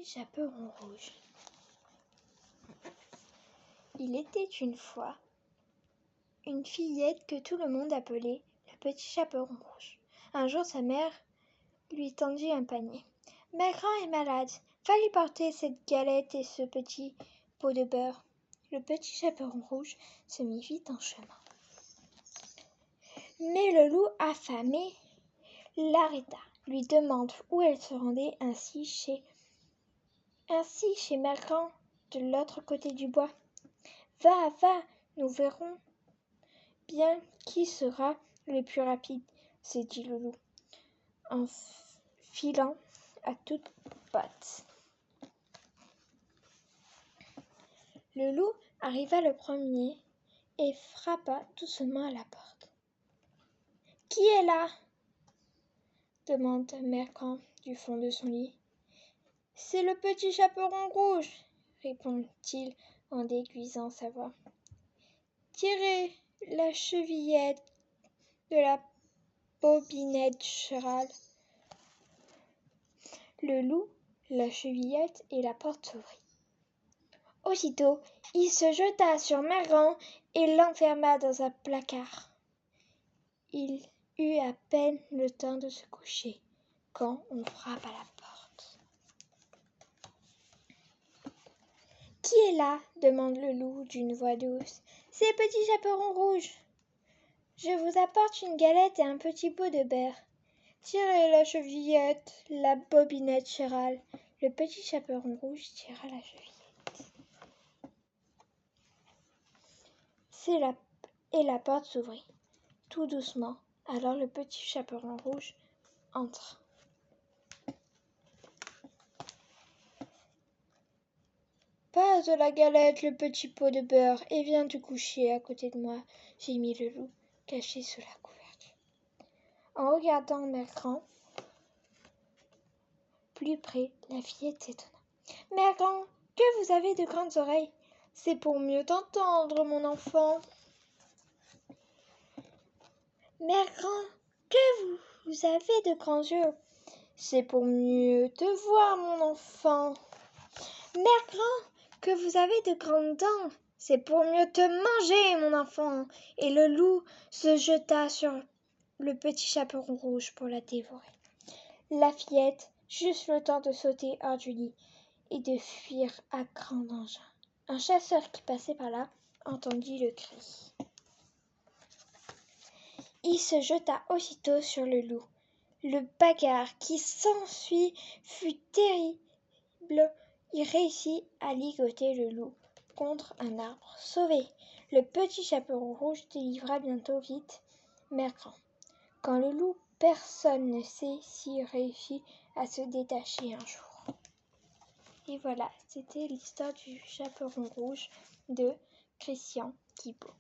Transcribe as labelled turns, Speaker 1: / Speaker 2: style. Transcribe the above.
Speaker 1: Chaperon rouge. Il était une fois une fillette que tout le monde appelait le petit chaperon rouge. Un jour, sa mère lui tendit un panier. « Ma grand est malade, va lui porter cette galette et ce petit pot de beurre. » Le petit chaperon rouge se mit vite en chemin. Mais le loup, affamé, l'arrêta, lui demanda où elle se rendait, ainsi chez Maigran, de l'autre côté du bois. « Va, va, nous verrons bien qui sera le plus rapide, » se dit le loup, en filant à toutes pattes. Le loup arriva le premier et frappa doucement à la porte. « Qui est là ?» demanda Maigran du fond de son lit. « C'est le petit chaperon rouge, » répondit-il en déguisant sa voix. « Tirez la chevillette de la bobinette chérale. » Le loup, la chevillette et la porte s'ouvrit. Aussitôt, il se jeta sur Maigran et l'enferma dans un placard. Il eut à peine le temps de se coucher quand on frappe à la porte. « Qui est là ?» demande le loup d'une voix douce. « C'est Petit Chaperon Rouge. Je vous apporte une galette et un petit pot de beurre. » Tirez la chevillette, la bobinette chérale. Le petit chaperon rouge tira la chevillette. Et la porte s'ouvrit, tout doucement. Alors le petit chaperon rouge entre. « Passe de la galette, le petit pot de beurre, et viens te coucher à côté de moi, » gémit le loup, caché sous la couverture. En regardant Maigran plus près, la fillette s'étonna. « Maigran, que vous avez de grandes oreilles !»« C'est pour mieux t'entendre, mon enfant. »« Maigran, que vous avez de grands yeux !»« C'est pour mieux te voir, mon enfant. »« Maigran, que vous avez de grandes dents !»« C'est pour mieux te manger, mon enfant. » Et le loup se jeta sur le petit chaperon rouge pour la dévorer. La fillette, juste le temps de sauter hors du lit et de fuir à grand engin. Un chasseur qui passait par là entendit le cri. Il se jeta aussitôt sur le loup. Le bagarre qui s'ensuit fut terrible. Il réussit à ligoter le loup contre un arbre. Sauvé, le petit chaperon rouge délivra bientôt vite Maigran. Quand le loup, personne ne sait s'il réussit à se détacher un jour. Et voilà, c'était l'histoire du chaperon rouge de Christian Guibaud.